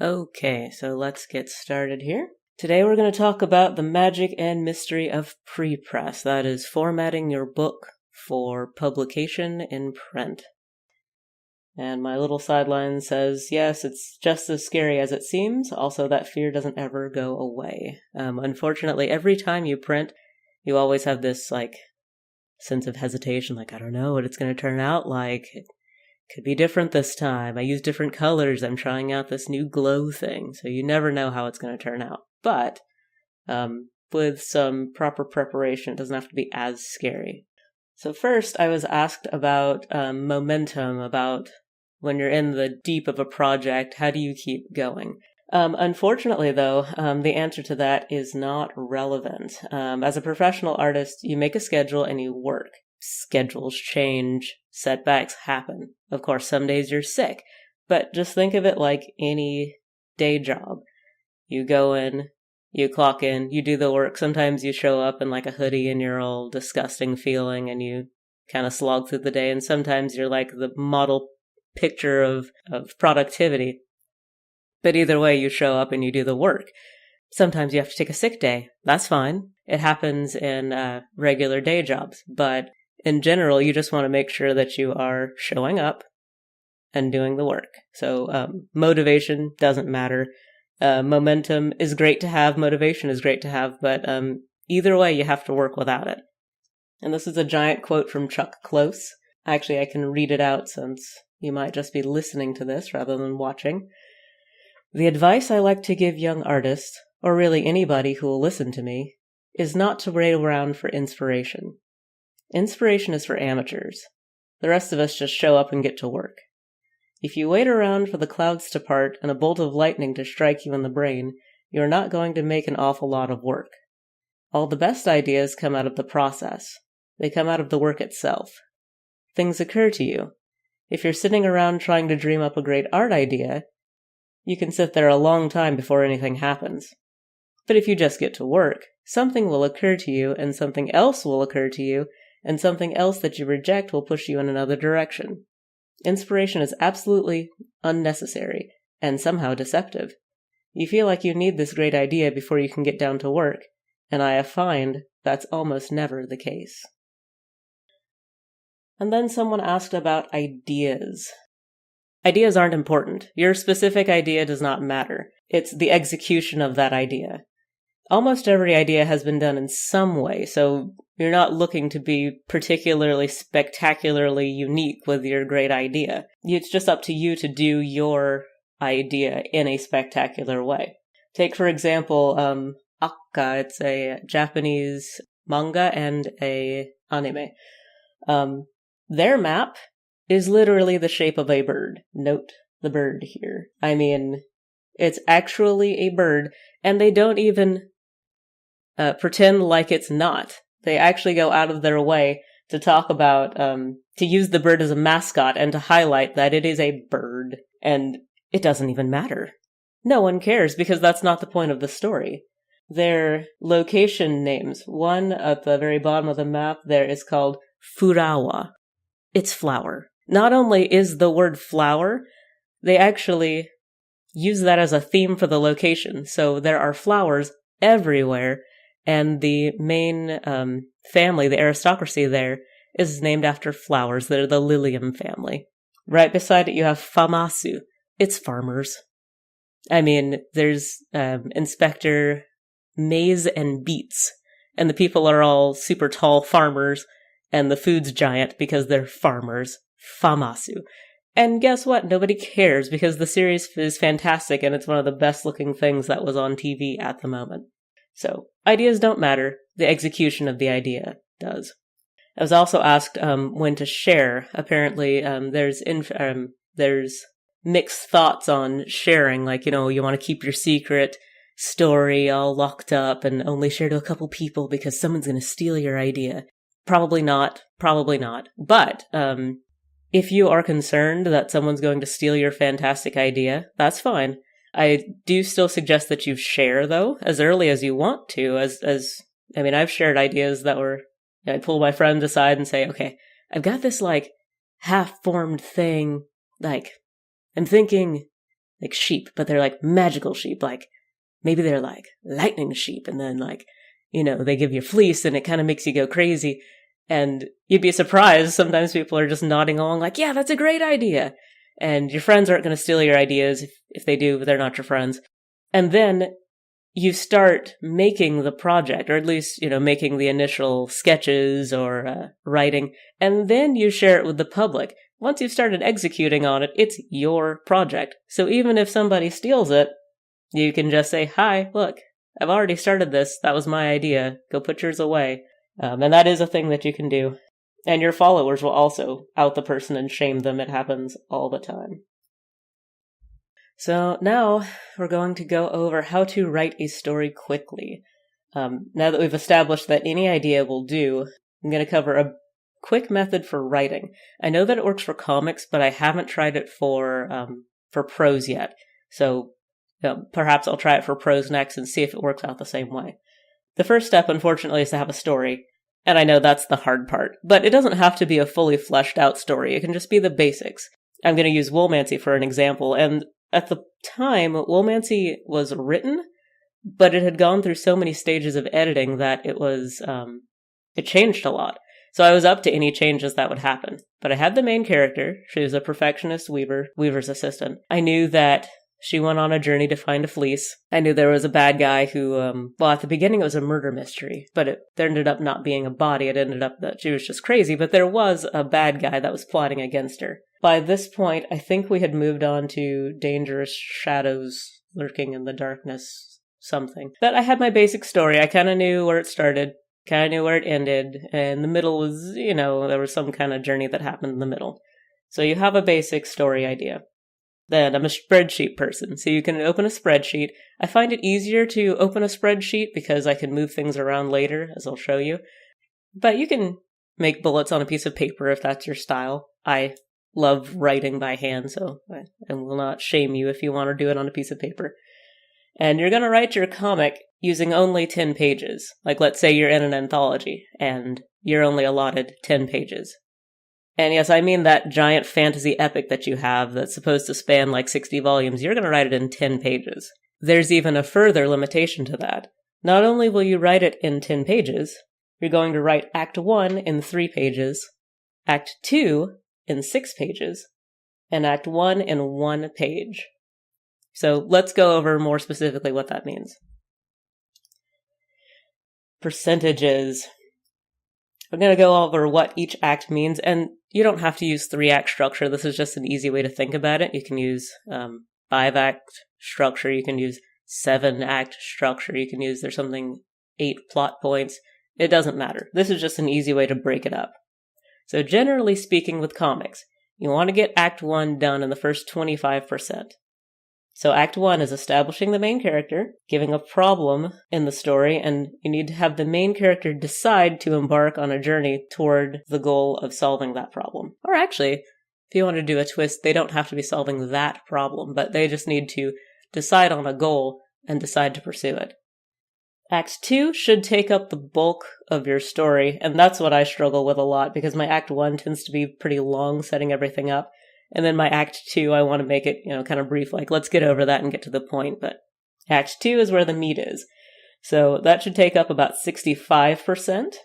Okay, so let's get started here. Today we're going to talk about the magic and mystery of prepress. That is formatting your book for publication in print. And my little sideline says, yes, it's just as scary as it seems. Also, that fear doesn't ever go away. Unfortunately, every time you print, you always have this, sense of hesitation, I don't know what it's going to turn out like. It could be different this time. I use different colors. I'm trying out this new glow thing. So you never know how it's going to turn out. But with some proper preparation, it doesn't have to be as scary. So first, I was asked about momentum, about when you're in the deep of a project, how do you keep going? Unfortunately, though, the answer to that is not relevant. As a professional artist, you make a schedule and you work. Schedules change, setbacks happen. Of course, some days you're sick, but just think of it like any day job. You go in, you clock in, you do the work. Sometimes you show up in a hoodie and you're all disgusting feeling and you kind of slog through the day, and sometimes you're like the model picture of productivity. But either way, you show up and you do the work. Sometimes you have to take a sick day. That's fine. It happens in regular day jobs, but in general, you just want to make sure that you are showing up and doing the work. So motivation doesn't matter. Momentum is great to have. Motivation is great to have. But either way, you have to work without it. And this is a giant quote from Chuck Close. Actually, I can read it out since you might just be listening to this rather than watching. The advice I like to give young artists, or really anybody who will listen to me, is not to wait around for inspiration. Inspiration is for amateurs. The rest of us just show up and get to work. If you wait around for the clouds to part and a bolt of lightning to strike you in the brain, you're not going to make an awful lot of work. All the best ideas come out of the process. They come out of the work itself. Things occur to you. If you're sitting around trying to dream up a great art idea, you can sit there a long time before anything happens. But if you just get to work, something will occur to you, and something else will occur to you, and something else that you reject will push you in another direction. Inspiration is absolutely unnecessary, and somehow deceptive. You feel like you need this great idea before you can get down to work, and I find that's almost never the case. And then someone asked about ideas. Ideas aren't important. Your specific idea does not matter. It's the execution of that idea. Almost every idea has been done in some way, so you're not looking to be particularly spectacularly unique with your great idea. It's just up to you to do your idea in a spectacular way. Take, for example, Akka. It's a Japanese manga and a anime. Their map is literally the shape of a bird. Note the bird here. I mean, it's actually a bird, and they don't even pretend like it's not. They actually go out of their way to talk about, to use the bird as a mascot and to highlight that it is a bird, and it doesn't even matter. No one cares because that's not the point of the story. Their location names, one at the very bottom of the map there is called Furawa. It's flower. Not only is the word flower, they actually use that as a theme for the location. So there are flowers everywhere, and the main family, the aristocracy there, is named after flowers. They're the Lilium family. Right beside it, you have Famasu. It's farmers. I mean, there's Inspector Maize and Beets, and the people are all super tall farmers, and the food's giant because they're farmers. Famasu. And guess what? Nobody cares because the series is fantastic and it's one of the best looking things that was on TV at the moment. So, ideas don't matter. The execution of the idea does. I was also asked when to share. Apparently, there's mixed thoughts on sharing. You want to keep your secret story all locked up and only share to a couple people because someone's going to steal your idea. Probably not. But, if you are concerned that someone's going to steal your fantastic idea, that's fine. I do still suggest that you share, though, as early as you want to. I've shared ideas that were, I'd pull my friend aside and say, okay, I've got this, half-formed thing, I'm thinking like sheep, but they're like magical sheep. Like maybe they're like lightning sheep, and then like, they give you a fleece and it kind of makes you go crazy. And you'd be surprised. Sometimes people are just nodding along like, yeah, that's a great idea. And your friends aren't going to steal your ideas. If they do, they're not your friends. And then you start making the project, or at least, making the initial sketches or writing, and then you share it with the public. Once you've started executing on it, it's your project. So even if somebody steals it, you can just say, hi, look, I've already started this. That was my idea. Go put yours away. And that is a thing that you can do. And your followers will also out the person and shame them. It happens all the time. So now we're going to go over how to write a story quickly. Now that we've established that any idea will do, I'm going to cover a quick method for writing. I know that it works for comics, but I haven't tried it for prose yet. So perhaps I'll try it for prose next and see if it works out the same way. The first step, unfortunately, is to have a story. And I know that's the hard part, but it doesn't have to be a fully fleshed out story. It can just be the basics. I'm going to use Woolmancy for an example, and at the time, Woolmancy was written, but it had gone through so many stages of editing that it changed a lot. So I was up to any changes that would happen. But I had the main character. She was a perfectionist weaver's assistant. I knew that she went on a journey to find a fleece. I knew there was a bad guy who, at the beginning it was a murder mystery, but there ended up not being a body. It ended up that she was just crazy, but there was a bad guy that was plotting against her. By this point, I think we had moved on to dangerous shadows lurking in the darkness, something. But I had my basic story. I kind of knew where it started, kind of knew where it ended, and the middle was, there was some kind of journey that happened in the middle. So you have a basic story idea. Then I'm a spreadsheet person, so you can open a spreadsheet. I find it easier to open a spreadsheet because I can move things around later, as I'll show you. But you can make bullets on a piece of paper if that's your style. I love writing by hand, so I will not shame you if you want to do it on a piece of paper. And you're going to write your comic using only 10 pages. Like, let's say you're in an anthology, and you're only allotted 10 pages. And yes, I mean that giant fantasy epic that you have that's supposed to span like 60 volumes. You're going to write it in 10 pages. There's even a further limitation to that. Not only will you write it in 10 pages, you're going to write Act 1 in 3 pages, Act 2 in 6 pages, and Act 1 in 1 page. So let's go over more specifically what that means. Percentages. I'm going to go over what each act means, and you don't have to use 3-act structure. This is just an easy way to think about it. You can use 5-act structure. You can use 7-act structure. You can use, there's something, 8 plot points. It doesn't matter. This is just an easy way to break it up. So generally speaking with comics, you want to get Act 1 done in the first 25%. So Act 1 is establishing the main character, giving a problem in the story, and you need to have the main character decide to embark on a journey toward the goal of solving that problem. Or actually, if you want to do a twist, they don't have to be solving that problem, but they just need to decide on a goal and decide to pursue it. Act 2 should take up the bulk of your story, and that's what I struggle with a lot, because my Act 1 tends to be pretty long, setting everything up. And then my Act 2, I want to make it, kind of brief, like, let's get over that and get to the point. But Act 2 is where the meat is. So that should take up about 65%.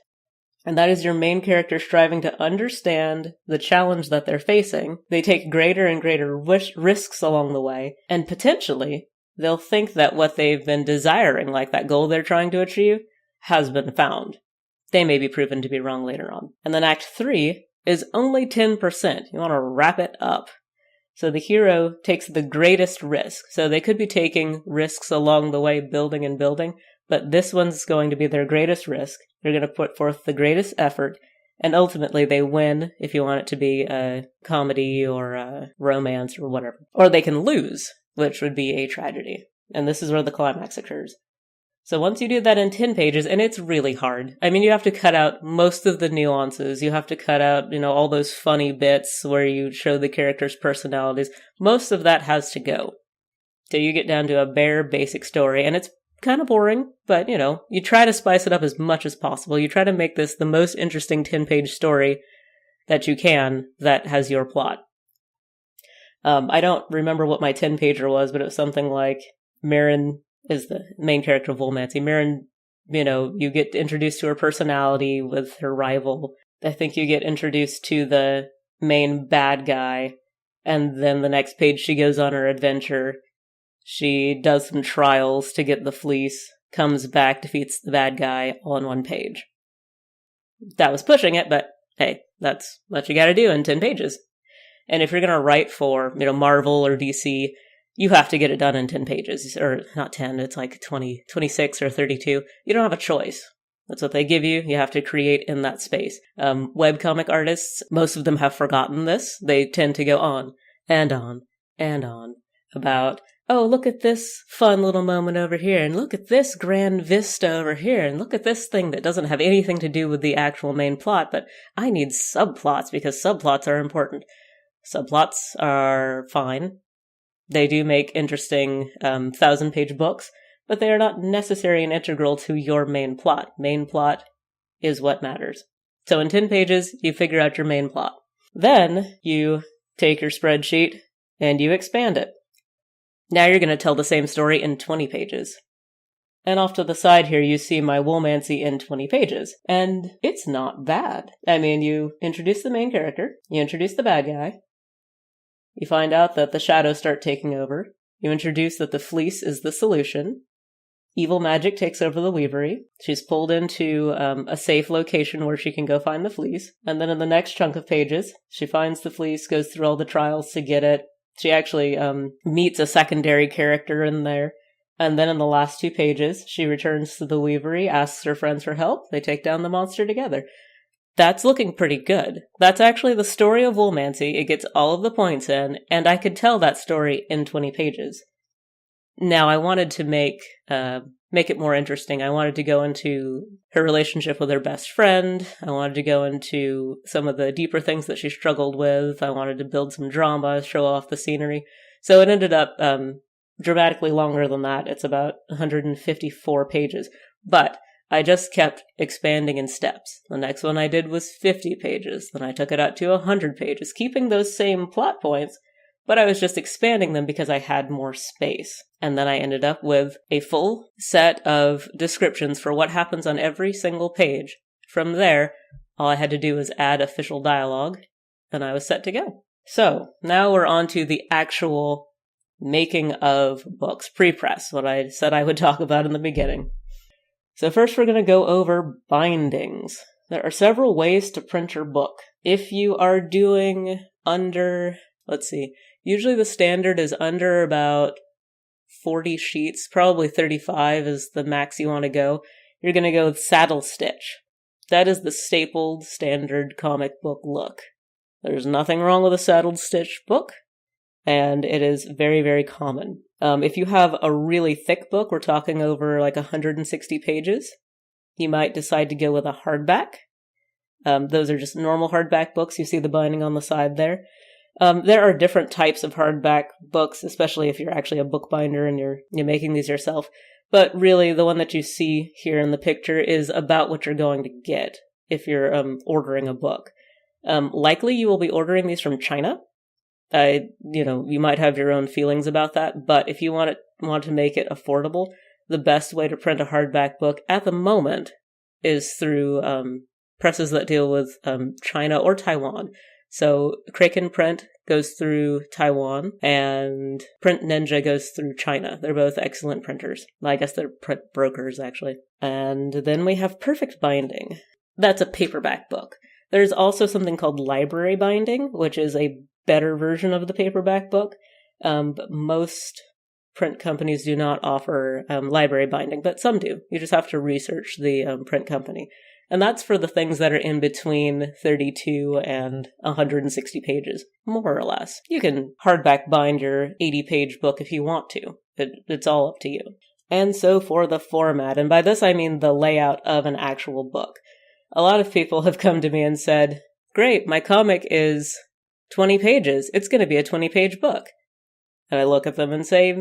And that is your main character striving to understand the challenge that they're facing. They take greater and greater risks along the way. And potentially, they'll think that what they've been desiring, like that goal they're trying to achieve, has been found. They may be proven to be wrong later on. And then Act 3 is only 10%. You want to wrap it up. So the hero takes the greatest risk. So they could be taking risks along the way, building and building, but this one's going to be their greatest risk. They're going to put forth the greatest effort, and ultimately they win, if you want it to be a comedy or a romance or whatever. Or they can lose, which would be a tragedy. And this is where the climax occurs. So once you do that in 10 pages, and it's really hard. I mean, you have to cut out most of the nuances. You have to cut out, all those funny bits where you show the characters' personalities. Most of that has to go. So you get down to a bare, basic story, and it's kind of boring, but, you try to spice it up as much as possible. You try to make this the most interesting 10-page story that you can that has your plot. I don't remember what my 10-pager was, but it was something like Marin is the main character of Woolmancy. Marin, you get introduced to her personality with her rival. I think you get introduced to the main bad guy, and then the next page she goes on her adventure. She does some trials to get the fleece, comes back, defeats the bad guy, all in one page. That was pushing it, but hey, that's what you gotta do in 10 pages. And if you're gonna write for, Marvel or DC, you have to get it done in 10 pages. Or not 10, it's like 20, 26 or 32. You don't have a choice. That's what they give you. You have to create in that space. Webcomic artists, most of them have forgotten this. They tend to go on and on and on about, oh, look at this fun little moment over here, and look at this grand vista over here, and look at this thing that doesn't have anything to do with the actual main plot, but I need subplots because subplots are important. Subplots are fine. They do make interesting 1,000-page books, but they are not necessary and integral to your main plot. Main plot is what matters. So in 10 pages, you figure out your main plot. Then you take your spreadsheet and you expand it. Now you're going to tell the same story in 20 pages. And off to the side here, you see my Woolmancy in 20 pages. And it's not bad. I mean, you introduce the main character, you introduce the bad guy, you find out that the shadows start taking over, you introduce that the fleece is the solution, evil magic takes over the weavery, she's pulled into a safe location where she can go find the fleece, and then in the next chunk of pages, she finds the fleece, goes through all the trials to get it. She actually meets a secondary character in there. And then in the last 2 pages, she returns to the weavery, asks her friends for help. They take down the monster together. That's looking pretty good. That's actually the story of Woolmancy. It gets all of the points in, and I could tell that story in 20 pages. Now, I wanted to make it more interesting. I wanted to go into her relationship with her best friend. I wanted to go into some of the deeper things that she struggled with. I wanted to build some drama, show off the scenery. So it ended up dramatically longer than that. It's about 154 pages. But I just kept expanding in steps. The next one I did was 50 pages. Then I took it out to 100 pages, keeping those same plot points, but I was just expanding them because I had more space. And then I ended up with a full set of descriptions for what happens on every single page. From there, all I had to do was add official dialogue, and I was set to go. So, now we're on to the actual making of books, pre-press, what I said I would talk about in the beginning. So first we're going to go over bindings. There are several ways to print your book. If you are doing under, usually the standard is under about 40 sheets, probably 35 is the max you want to go. You're going to go with saddle stitch. That is the stapled standard comic book look. There's nothing wrong with a saddle stitch book, and it is very, very common. If you have a really thick book, we're talking over like 160 pages, you might decide to go with a hardback. Those are just normal hardback books. You see the binding on the side there. There are different types of hardback books, especially if you're actually a bookbinder and you're making these yourself. But really, the one that you see here in the picture is about what you're going to get if you're ordering a book. Likely you will be ordering these from China. You might have your own feelings about that, but if you want to make it affordable, the best way to print a hardback book at the moment is through presses that deal with China or Taiwan. So Kraken Print goes through Taiwan, and Print Ninja goes through China. They're both excellent printers. I guess they're print brokers, actually. And then we have Perfect Binding. That's a paperback book. There's also something called library binding, which is a better version of the paperback book, but most print companies do not offer library binding, but some do. You just have to research the print company. And that's for the things that are in between 32 and 160 pages, more or less. You can hardback bind your 80-page book if you want to. It's all up to you. And so for the format, and by this I mean the layout of an actual book. A lot of people have come to me and said, great, my comic is 20 pages. It's going to be a 20-page book. And I look at them and say,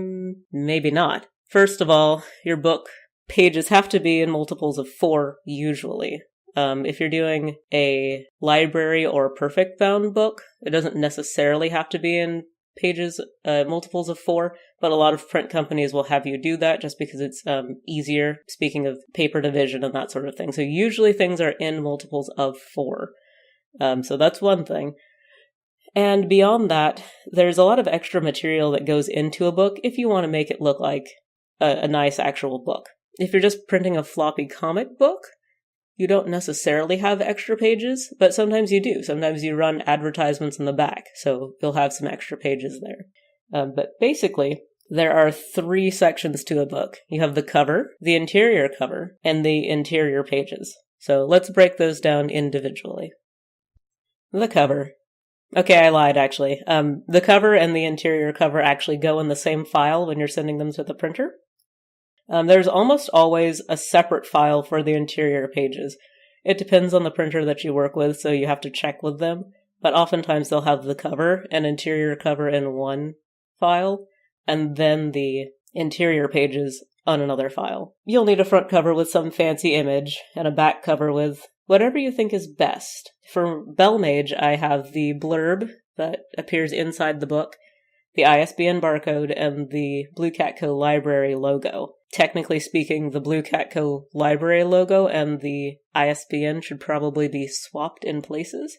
maybe not. First of all, your book pages have to be in multiples of 4, usually. If you're doing a library or perfect bound book, it doesn't necessarily have to be in pages, multiples of 4, but a lot of print companies will have you do that just because it's easier, speaking of paper division and that sort of thing. So usually things are in multiples of 4. So that's one thing. And beyond that, there's a lot of extra material that goes into a book if you want to make it look like a nice actual book. If you're just printing a floppy comic book, you don't necessarily have extra pages, but sometimes you do. Sometimes you run advertisements in the back, so you'll have some extra pages there. But basically, there are 3 sections to a book. You have the cover, the interior cover, and the interior pages. So let's break those down individually. The cover. Okay, I lied, actually. The cover and the interior cover actually go in the same file when you're sending them to the printer. There's almost always a separate file for the interior pages. It depends on the printer that you work with, so you have to check with them, but oftentimes they'll have the cover and interior cover in one file, and then the interior pages on another file. You'll need a front cover with some fancy image, and a back cover with whatever you think is best. For Bellmage, I have the blurb that appears inside the book, the ISBN barcode, and the Blue Cat Co. library logo. Technically speaking, the Blue Cat Co. library logo and the ISBN should probably be swapped in places,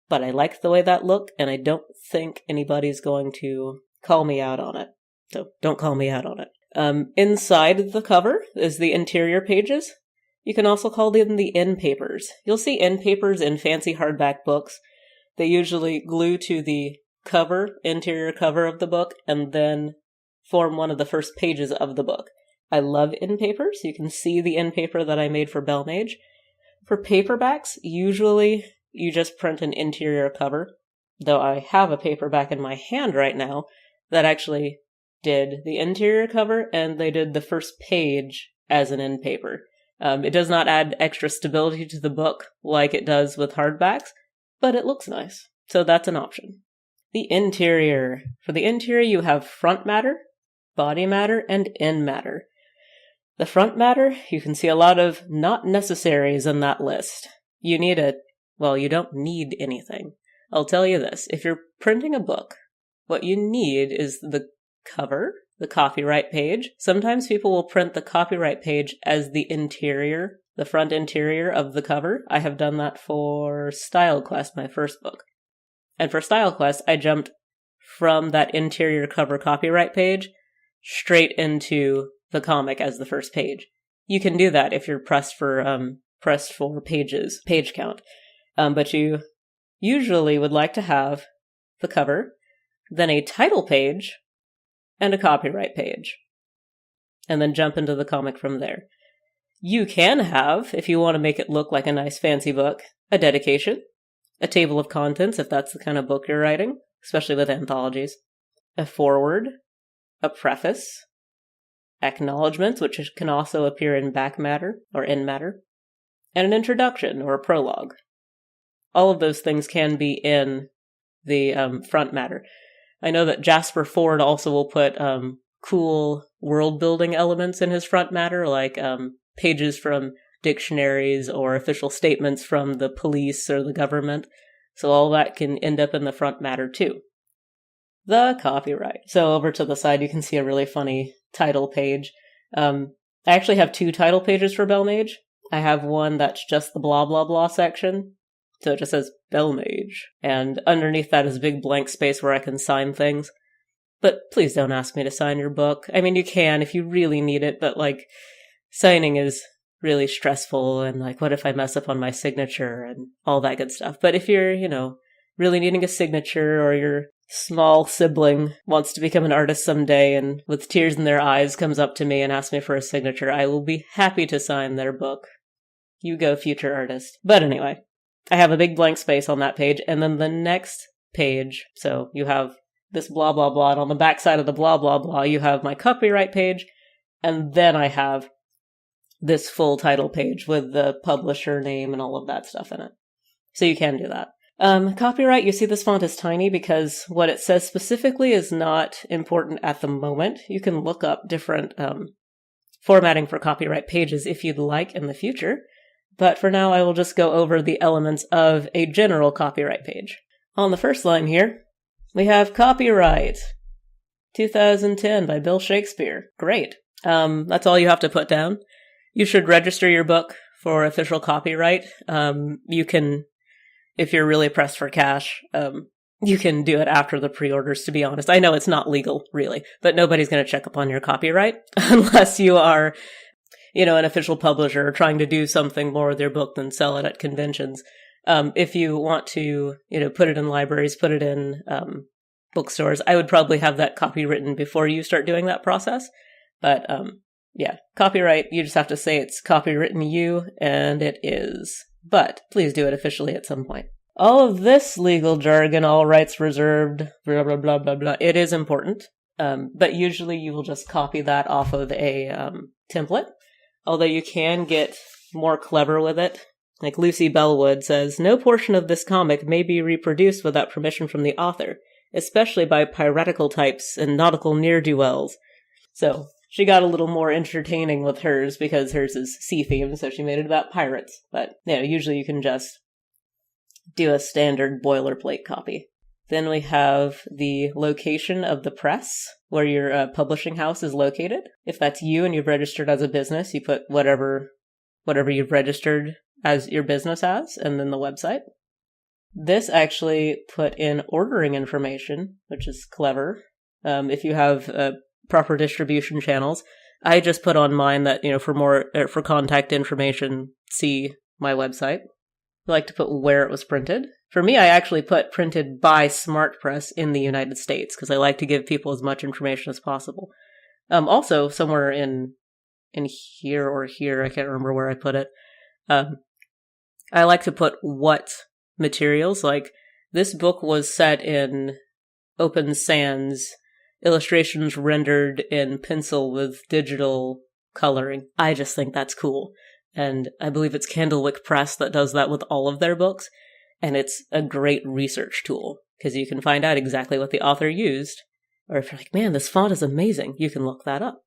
but I like the way that looked, and I don't think anybody's going to call me out on it. So don't call me out on it. Inside the cover is the interior pages. You can also call them the end papers. You'll see end papers in fancy hardback books. They usually glue to the interior cover of the book, and then form one of the first pages of the book. I love end papers. You can see the end paper that I made for Bellmage. For paperbacks, usually you just print an interior cover, though I have a paperback in my hand right now that actually did the interior cover, and they did the first page as an end paper. It does not add extra stability to the book like it does with hardbacks, but it looks nice, so that's an option. The interior. For the interior, you have front matter, body matter, and end matter. The front matter, you can see a lot of not necessaries in that list. You don't need anything. I'll tell you this, if you're printing a book, what you need is the cover, the copyright page. Sometimes people will print the copyright page as the interior, the front interior of the cover. I have done that for Style Quest, my first book. And for Style Quest, I jumped from that interior cover copyright page straight into the comic as the first page. You can do that if you're pressed for page count. But you usually would like to have the cover, then a title page, and a copyright page, and then jump into the comic from there. You can have, if you want to make it look like a nice fancy book, a dedication, a table of contents if that's the kind of book you're writing, especially with anthologies, a foreword, a preface, acknowledgments, which can also appear in back matter or end matter, and an introduction or a prologue. All of those things can be in the front matter. I know that Jasper Fforde also will put cool world-building elements in his front matter, like pages from dictionaries or official statements from the police or the government. So all that can end up in the front matter too. The copyright. So over to the side, you can see a really funny title page. I actually have 2 title pages for Bellmage. I have one that's just the blah blah blah section. So it just says Bellmage. And underneath that is a big blank space where I can sign things. But please don't ask me to sign your book. I mean, you can if you really need it, but signing is really stressful, and what if I mess up on my signature and all that good stuff. But if you're, really needing a signature, or your small sibling wants to become an artist someday and with tears in their eyes comes up to me and asks me for a signature, I will be happy to sign their book. You go, future artist. But anyway, I have a big blank space on that page, and then the next page, so you have this blah blah blah, and on the back side of the blah blah blah, you have my copyright page, and then I have this full title page with the publisher name and all of that stuff in it. So you can do that. Copyright, you see this font is tiny because what it says specifically is not important at the moment. You can look up different formatting for copyright pages if you'd like in the future. But for now, I will just go over the elements of a general copyright page. On the first line here, We have copyright 2010 by Bill Shakespeare. Great. That's all you have to put down. You should register your book for official copyright. You can, if you're really pressed for cash, you can do it after the pre-orders, to be honest. I know it's not legal, really, but nobody's going to check up on your copyright unless you are, an official publisher trying to do something more with your book than sell it at conventions. If you want to, put it in libraries, put it in bookstores, I would probably have that copywritten before you start doing that process. But yeah, copyright, you just have to say it's copywritten you, and it is. But please do it officially at some point. All of this legal jargon, all rights reserved, blah, blah, blah, blah, blah, it is important. But usually you will just copy that off of a template. Although you can get more clever with it. Like Lucy Bellwood says, no portion of this comic may be reproduced without permission from the author, especially by piratical types and nautical ne'er-do-wells. So she got a little more entertaining with hers because hers is sea-themed, so she made it about pirates. But, usually you can just do a standard boilerplate copy. Then we have the location of the press, where your publishing house is located. If that's you and you've registered as a business, you put whatever you've registered as your business as, and then the website. This actually put in ordering information, which is clever. If you have proper distribution channels, I just put on mine that, for contact information, see my website. I like to put where it was printed. For me, I actually put printed by Smart Press in the United States, because I like to give people as much information as possible. Also, somewhere in here or here, I can't remember where I put it, I like to put what materials, like this book was set in Open Sans, illustrations rendered in pencil with digital coloring. I just think that's cool. And I believe it's Candlewick Press that does that with all of their books. And it's a great research tool, because you can find out exactly what the author used. Or if you're like, man, this font is amazing, you can look that up.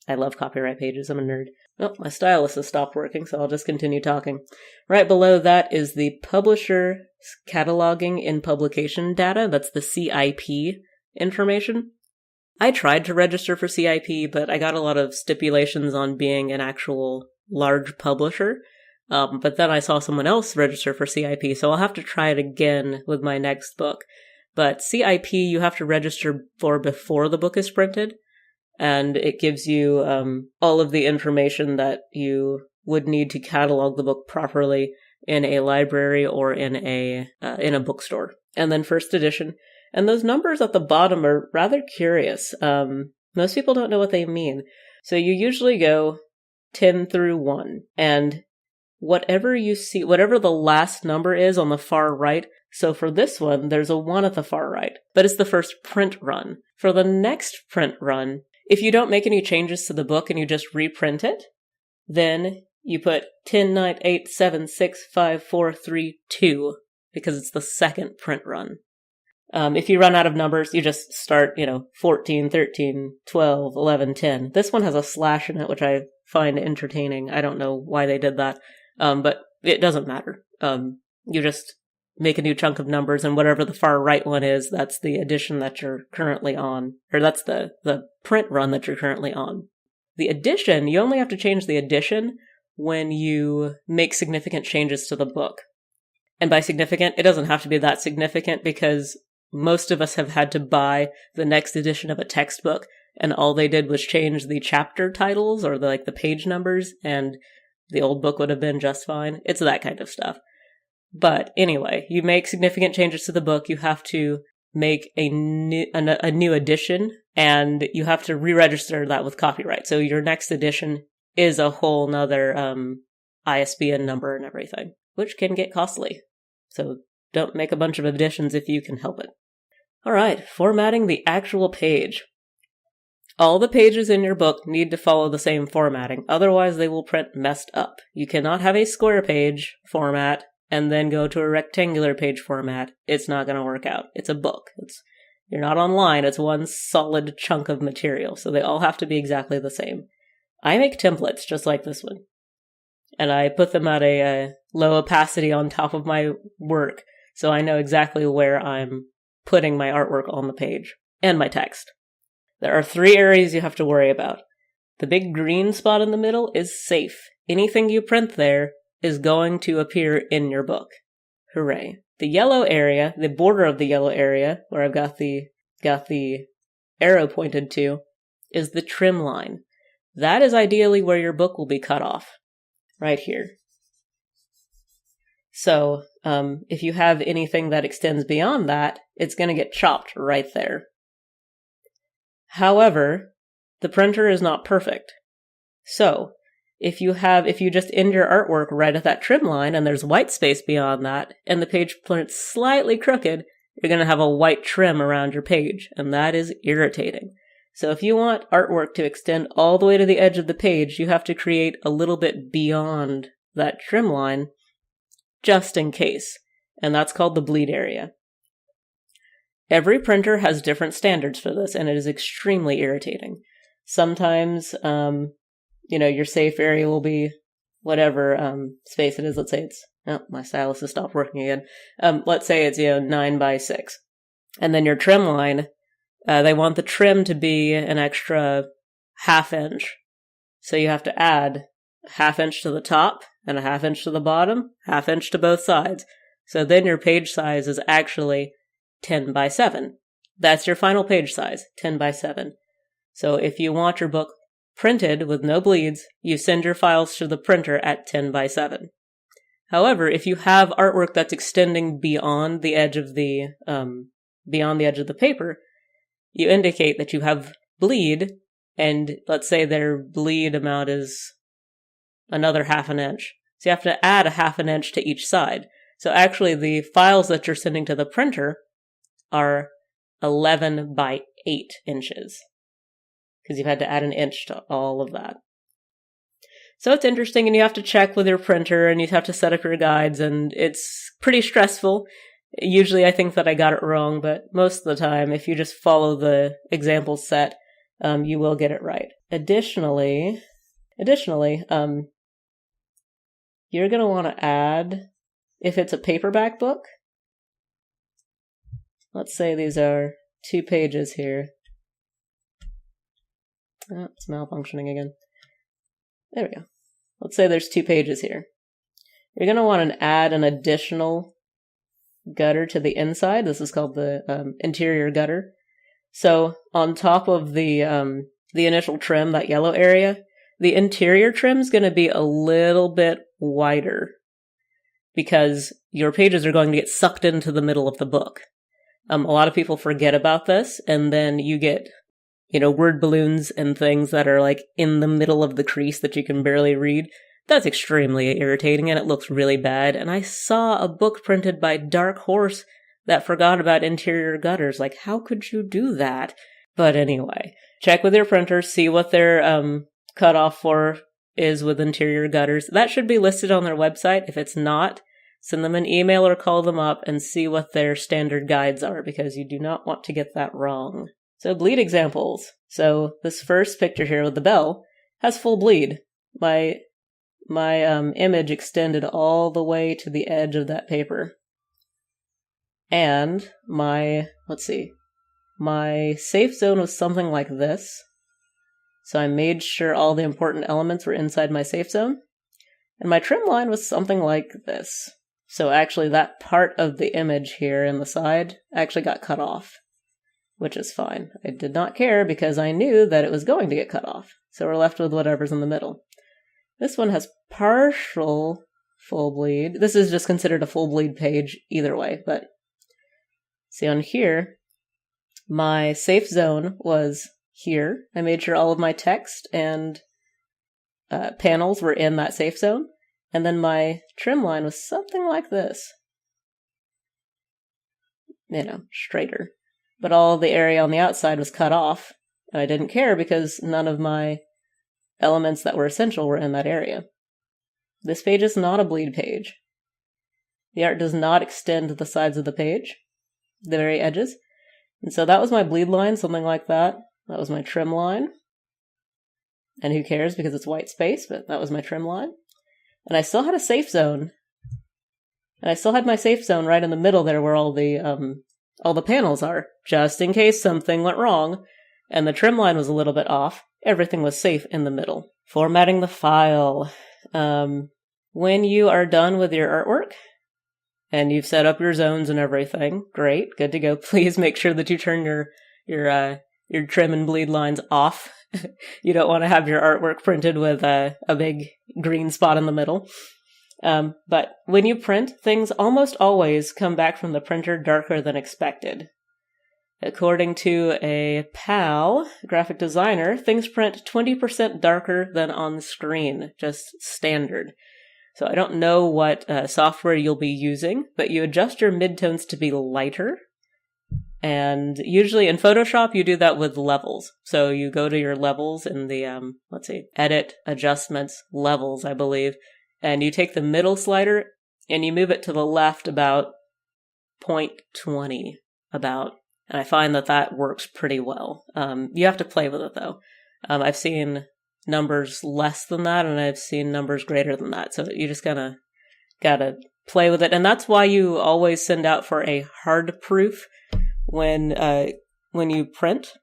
I love copyright pages, I'm a nerd. Oh, my stylus has stopped working, so I'll just continue talking. Right below that is the publisher cataloging in publication data. That's the CIP information. I tried to register for CIP, but I got a lot of stipulations on being an actual large publisher. But then I saw someone else register for CIP, so I'll have to try it again with my next book. But CIP you have to register for before the book is printed, and it gives you all of the information that you would need to catalog the book properly in a library or in a bookstore. And then first edition. And those numbers at the bottom are rather curious. Most people don't know what they mean. So you usually go 10 through 1, and whatever you see, whatever the last number is on the far right. So for this one, there's a 1 at the far right, but it's the first print run. For the next print run, if you don't make any changes to the book and you just reprint it, then you put 10, 9, 8, 7, 6, 5, 4, 3, 2, because it's the second print run. If you run out of numbers, you just start, 14, 13, 12, 11, 10. This one has a slash in it, which I find entertaining. I don't know why they did that. But it doesn't matter. You just make a new chunk of numbers, and whatever the far right one is, that's the edition that you're currently on. Or that's the print run that you're currently on. The edition, you only have to change the edition when you make significant changes to the book. And by significant, it doesn't have to be that significant, because most of us have had to buy the next edition of a textbook, and all they did was change the chapter titles or the page numbers, and the old book would have been just fine. It's that kind of stuff. But anyway, you make significant changes to the book, you have to make a new edition, and you have to re-register that with copyright. So your next edition is a whole nother ISBN number and everything, which can get costly. So don't make a bunch of editions if you can help it. All right, formatting the actual page. All the pages in your book need to follow the same formatting, otherwise they will print messed up. You cannot have a square page format and then go to a rectangular page format. It's not going to work out. It's a book. You're not online, it's one solid chunk of material, so they all have to be exactly the same. I make templates just like this one, and I put them at a low opacity on top of my work, so I know exactly where I'm putting my artwork on the page and my text. There are 3 areas you have to worry about. The big green spot in the middle is safe. Anything you print there is going to appear in your book. Hooray. The yellow area, the border of the yellow area, where I've got the arrow pointed to, is the trim line. That is ideally where your book will be cut off. Right here. So, if you have anything that extends beyond that, it's going to get chopped right there. However, the printer is not perfect. So, if you just end your artwork right at that trim line and there's white space beyond that, and the page prints slightly crooked, you're going to have a white trim around your page, and that is irritating. So if you want artwork to extend all the way to the edge of the page, you have to create a little bit beyond that trim line, just in case, and that's called the bleed area. Every printer has different standards for this, and it is extremely irritating. Sometimes, your safe area will be whatever space it is. Let's say it's, my stylus has stopped working again. Let's say it's 9 by 6. And then your trim line, they want the trim to be an extra ½ inch. So you have to add ½ inch to the top and a ½ inch to the bottom, ½ inch to both sides. So then your page size is actually 10 by 7. That's your final page size, 10 by 7. So if you want your book printed with no bleeds, you send your files to the printer at 10 by 7. However, if you have artwork that's extending beyond the edge of the paper, you indicate that you have bleed, and let's say their bleed amount is another ½ inch. So you have to add a ½ inch to each side. So actually the files that you're sending to the printer are 11 by 8 inches. Because you've had to add an inch to all of that. So it's interesting, and you have to check with your printer, and you have to set up your guides, and it's pretty stressful. Usually I think that I got it wrong, but most of the time, if you just follow the example set, you will get it right. Additionally, you're going to want to add, if it's a paperback book, let's say these are 2 pages here. Oh, it's malfunctioning again. There we go. Let's say there's 2 pages here. You're going to want to add an additional gutter to the inside. This is called the interior gutter. So on top of the initial trim, that yellow area, the interior trim is going to be a little bit wider because your pages are going to get sucked into the middle of the book. A lot of people forget about this, and then you get word balloons and things that are like in the middle of the crease that you can barely read. That's extremely irritating, and it looks really bad. And I saw a book printed by Dark Horse that forgot about interior gutters. Like, how could you do that? But anyway, check with your printer, see what their cutoff for is with interior gutters. That should be listed on their website. If it's not, send them an email or call them up and see what their standard guides are, because you do not want to get that wrong. So bleed examples. So this first picture here with the bell has full bleed. My image extended all the way to the edge of that paper. And my safe zone was something like this. So I made sure all the important elements were inside my safe zone. And my trim line was something like this. So actually that part of the image here in the side actually got cut off, which is fine. I did not care because I knew that it was going to get cut off. So we're left with whatever's in the middle. This one has partial full bleed. This is just considered a full bleed page either way, but see on here, my safe zone was here. I made sure all of my text and panels were in that safe zone. And then my trim line was something like this. Straighter. But all the area on the outside was cut off. And I didn't care because none of my elements that were essential were in that area. This page is not a bleed page. The art does not extend to the sides of the page, the very edges. And so that was my bleed line, something like that. That was my trim line. And who cares because it's white space, but that was my trim line. And I still had a safe zone. And I still had my safe zone right in the middle there where all the all the panels are, just in case something went wrong, and the trim line was a little bit off. Everything was safe in the middle. Formatting the file. When you are done with your artwork, and you've set up your zones and everything, great, good to go. Please make sure that you turn your trim and bleed lines off. You don't want to have your artwork printed with a big green spot in the middle. But when you print, things almost always come back from the printer darker than expected. According to a pal, graphic designer, things print 20% darker than on screen, just standard. So I don't know what software you'll be using, but you adjust your midtones to be lighter. And usually in Photoshop, you do that with levels. So you go to your levels in the, edit, adjustments, levels, I believe. And you take the middle slider and you move it to the left about 0.20, about. And I find that works pretty well. You have to play with it, though. I've seen numbers less than that, and I've seen numbers greater than that. So you just gotta play with it. And that's why you always send out for a hard proof when you print.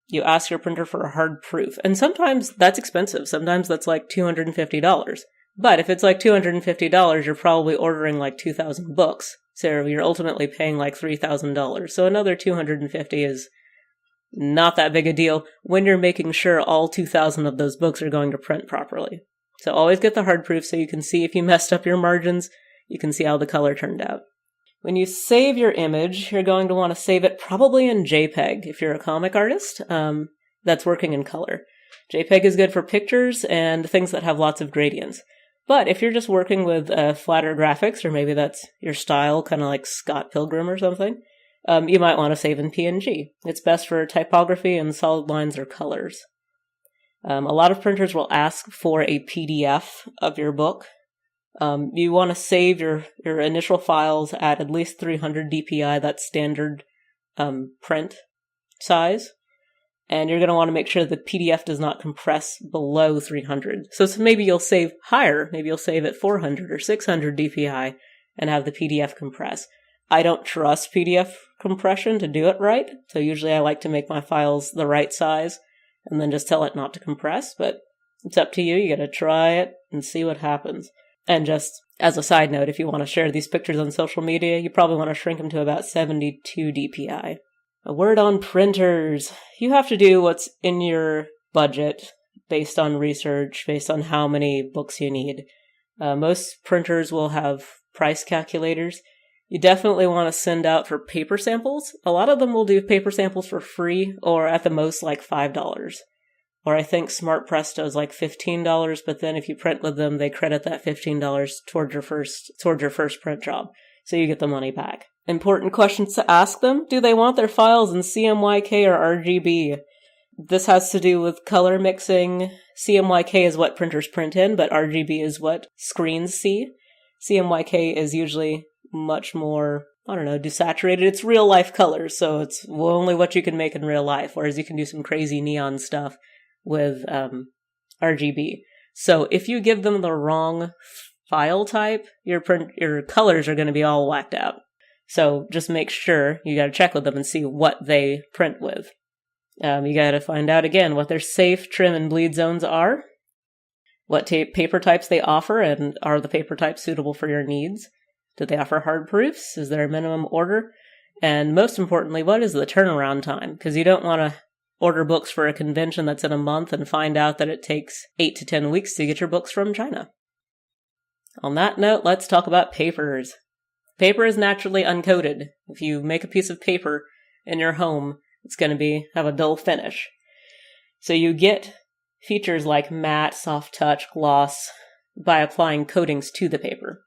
You ask your printer for a hard proof. And sometimes that's expensive. Sometimes that's like $250. But if it's like $250, you're probably ordering like 2,000 books. So you're ultimately paying like $3,000. So another $250 is not that big a deal when you're making sure all 2,000 of those books are going to print properly. So always get the hard proof so you can see if you messed up your margins, you can see how the color turned out. When you save your image, you're going to want to save it probably in JPEG if you're a comic artist that's working in color. JPEG is good for pictures and things that have lots of gradients. But if you're just working with flatter graphics, or maybe that's your style, kind of like Scott Pilgrim or something, you might want to save in PNG. It's best for typography and solid lines or colors. A lot of printers will ask for a PDF of your book. You want to save your initial files at least 300 dpi, that's standard print size. And you're going to want to make sure the PDF does not compress below 300. So maybe you'll save higher. Maybe you'll save at 400 or 600 dpi and have the PDF compress. I don't trust PDF compression to do it right. So usually I like to make my files the right size and then just tell it not to compress. But it's up to you. You got to try it and see what happens. And just as a side note, if you want to share these pictures on social media, you probably want to shrink them to about 72 dpi. A word on printers. You have to do what's in your budget based on research, based on how many books you need. Most printers will have price calculators. You definitely want to send out for paper samples. A lot of them will do paper samples for free, or at the most like $5. Or I think Smart Presto is like $15, but then if you print with them, they credit that $15 towards your first print job. So you get the money back. Important questions to ask them. Do they want their files in CMYK or RGB? This has to do with color mixing. CMYK is what printers print in, but RGB is what screens see. CMYK is usually much more, desaturated. It's real life colors, so it's only what you can make in real life, whereas you can do some crazy neon stuff with RGB. So if you give them the wrong file type, your colors are going to be all whacked out. So just make sure you got to check with them and see what they print with. You got to find out again what their safe, trim, and bleed zones are, what paper types they offer, and are the paper types suitable for your needs? Do they offer hard proofs? Is there a minimum order? And most importantly, what is the turnaround time? Because you don't want to order books for a convention that's in a month and find out that it takes 8 to 10 weeks to get your books from China. On that note, let's talk about papers. Paper is naturally uncoated. If you make a piece of paper in your home, it's going to have a dull finish. So you get features like matte, soft touch, gloss by applying coatings to the paper.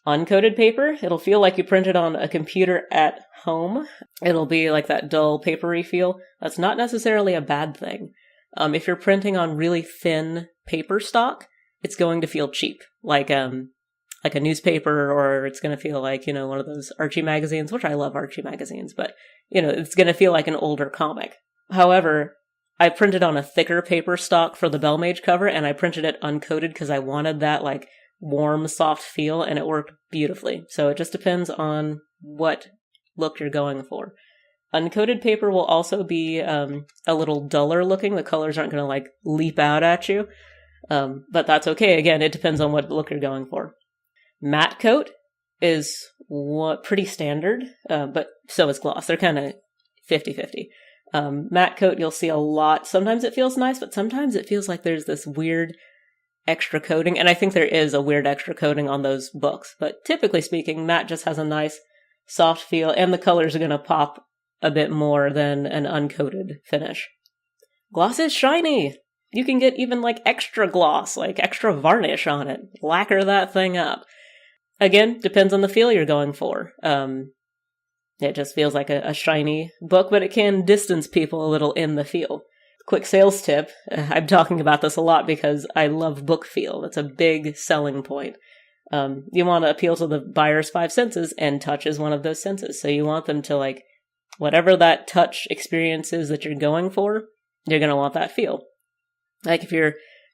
Uncoated paper, it'll feel like you printed on a computer at home. It'll be like that dull, papery feel. That's not necessarily a bad thing. If you're printing on really thin paper stock, it's going to feel cheap, like a newspaper, or it's going to feel like, one of those Archie magazines, which I love Archie magazines, but, it's going to feel like an older comic. However, I printed on a thicker paper stock for the Bellmage cover, and I printed it uncoated because I wanted that, warm, soft feel, and it worked beautifully. So it just depends on what look you're going for. Uncoated paper will also be a little duller looking. The colors aren't going to like leap out at you. But that's okay. Again, it depends on what look you're going for. Matte coat is pretty standard, but so is gloss. They're kind of 50-50. Matte coat you'll see a lot. Sometimes it feels nice, but sometimes it feels like there's this weird extra coating. And I think there is a weird extra coating on those books. But typically speaking, matte just has a nice soft feel, and the colors are going to pop a bit more than an uncoated finish. Gloss is shiny. You can get even like extra gloss, like extra varnish on it. Lacquer that thing up. Again, depends on the feel you're going for. It just feels like a shiny book, but it can distance people a little in the feel. Quick sales tip. I'm talking about this a lot because I love book feel. That's a big selling point. You want to appeal to the buyer's five senses, and touch is one of those senses. So you want them to like, whatever that touch experience is that you're going for, you're going to want that feel. Like if you're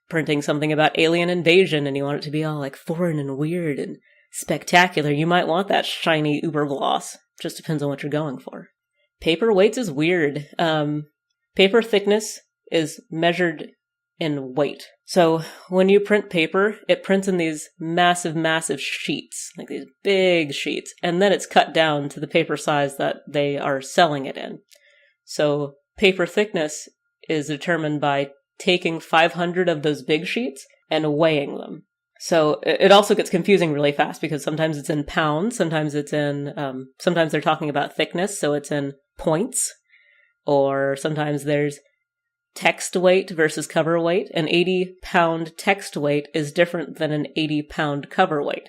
printing something about alien invasion and you want it to be all like foreign and weird and spectacular, you might want that shiny uber gloss. Just depends on what you're going for. Paper weights is weird. Paper thickness is measured in weight. So when you print paper, it prints in these massive, massive sheets, like these big sheets, and then it's cut down to the paper size that they are selling it in. So paper thickness is determined by taking 500 of those big sheets and weighing them. So it also gets confusing really fast because sometimes it's in pounds, sometimes it's in, sometimes they're talking about thickness, so it's in points, or sometimes there's text weight versus cover weight. An 80-pound text weight is different than an 80-pound cover weight.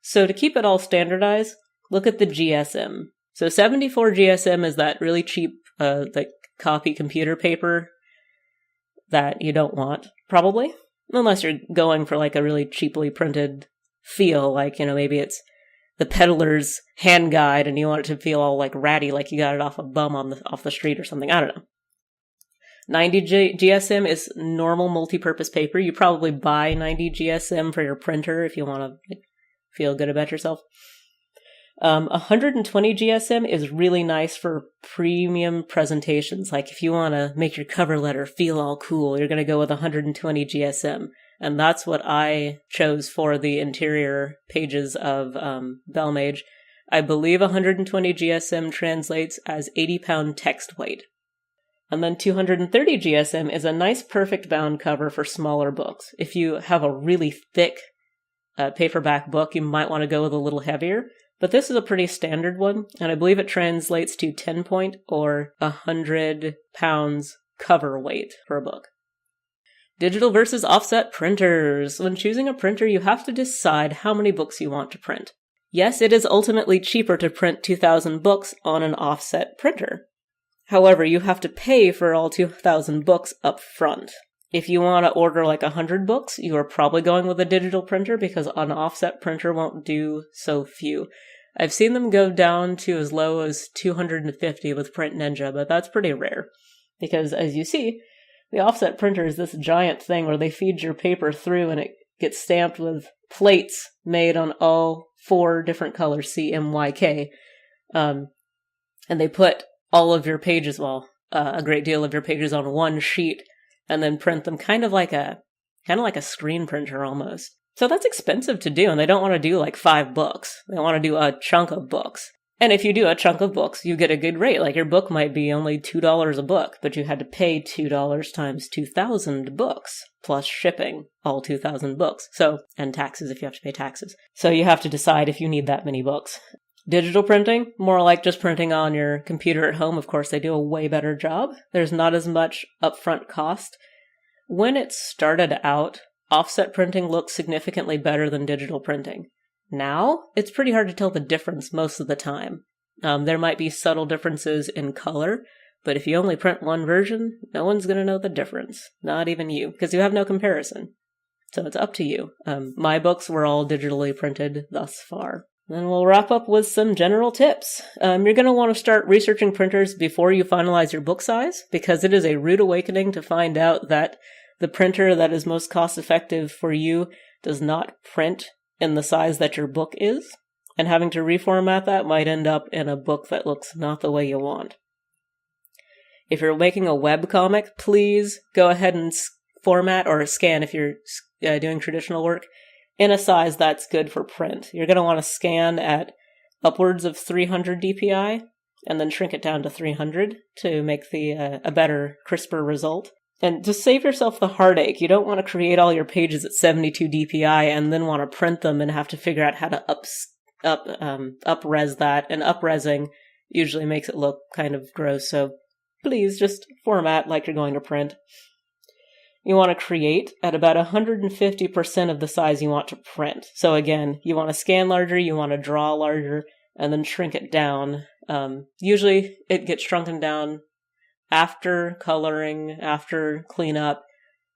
So to keep it all standardized, look at the GSM. So 74 GSM is that really cheap, like copy computer paper that you don't want, probably. Unless you're going for like a really cheaply printed feel, like, you know, maybe it's the peddler's hand guide and you want it to feel all like ratty, like you got it off a bum off the street or something. I don't know. 90 GSM is normal multi-purpose paper. You probably buy 90 GSM for your printer if you want to feel good about yourself. 120 GSM is really nice for premium presentations. Like if you want to make your cover letter feel all cool, you're going to go with 120 GSM. And that's what I chose for the interior pages of Belmage. I believe 120 GSM translates as 80-pound text weight. And then 230 GSM is a nice perfect bound cover for smaller books. If you have a really thick paperback book, you might want to go with a little heavier. But this is a pretty standard one, and I believe it translates to 10-point or 100 pounds cover weight for a book. Digital versus offset printers. When choosing a printer, you have to decide how many books you want to print. Yes, it is ultimately cheaper to print 2,000 books on an offset printer. However, you have to pay for all 2,000 books up front. If you want to order like 100 books, you are probably going with a digital printer because an offset printer won't do so few. I've seen them go down to as low as 250 with Print Ninja, but that's pretty rare. Because as you see, the offset printer is this giant thing where they feed your paper through and it gets stamped with plates made on all 4 different colors, CMYK. And they put all of your pages, a great deal of your pages on one sheet and then print them kind of like a screen printer almost. So that's expensive to do, and they don't want to do like 5 books. They want to do a chunk of books. And if you do a chunk of books, you get a good rate. Like your book might be only $2 a book, but you had to pay $2 times 2,000 books, plus shipping, all 2,000 books. So, and taxes if you have to pay taxes. So you have to decide if you need that many books. Digital printing, more like just printing on your computer at home. Of course, they do a way better job. There's not as much upfront cost. When it started out, offset printing looked significantly better than digital printing. Now, it's pretty hard to tell the difference most of the time. There might be subtle differences in color, but if you only print one version, no one's going to know the difference. Not even you, because you have no comparison. So it's up to you. My books were all digitally printed thus far. Then we'll wrap up with some general tips. You're going to want to start researching printers before you finalize your book size, because it is a rude awakening to find out that the printer that is most cost-effective for you does not print in the size that your book is, and having to reformat that might end up in a book that looks not the way you want. If you're making a webcomic, please go ahead and format or scan, if you're doing traditional work, in a size that's good for print. You're going to want to scan at upwards of 300 dpi, and then shrink it down to 300 to make a better, crisper result. And to save yourself the heartache, you don't want to create all your pages at 72 dpi and then want to print them and have to figure out how to up-res that. And up-resing usually makes it look kind of gross, so please just format like you're going to print. You want to create at about 150% of the size you want to print. So again, you want to scan larger, you want to draw larger, and then shrink it down. Usually it gets shrunken down after coloring, after cleanup,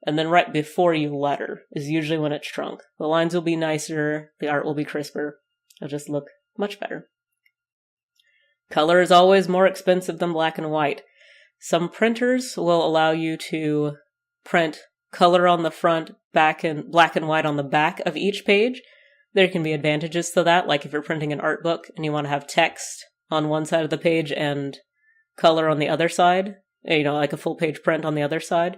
and then right before you letter is usually when it's shrunk. The lines will be nicer, the art will be crisper, it'll just look much better. Color is always more expensive than black and white. Some printers will allow you to print color on the front, black and white on the back of each page. There can be advantages to that, like if you're printing an art book and you want to have text on one side of the page and color on the other side, like a full page print on the other side.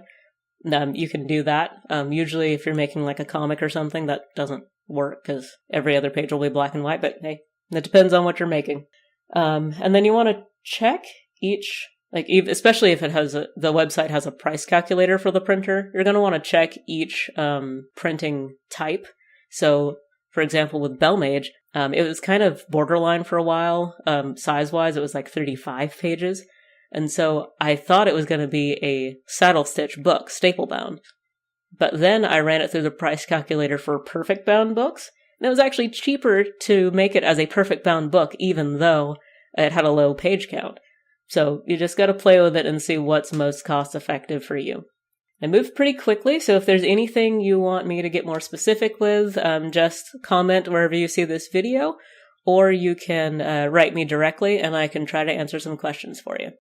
You can do that. Usually if you're making like a comic or something, that doesn't work because every other page will be black and white, but hey, it depends on what you're making. And then you want to check each, especially if the website has a price calculator for the printer, you're going to want to check each printing type. So, for example, with Belmage, it was kind of borderline for a while. Size-wise, it was like 35 pages. And so I thought it was going to be a saddle stitch book, staple bound. But then I ran it through the price calculator for perfect bound books, and it was actually cheaper to make it as a perfect bound book, even though it had a low page count. So you just got to play with it and see what's most cost effective for you. I moved pretty quickly, so if there's anything you want me to get more specific with, just comment wherever you see this video, or you can write me directly and I can try to answer some questions for you.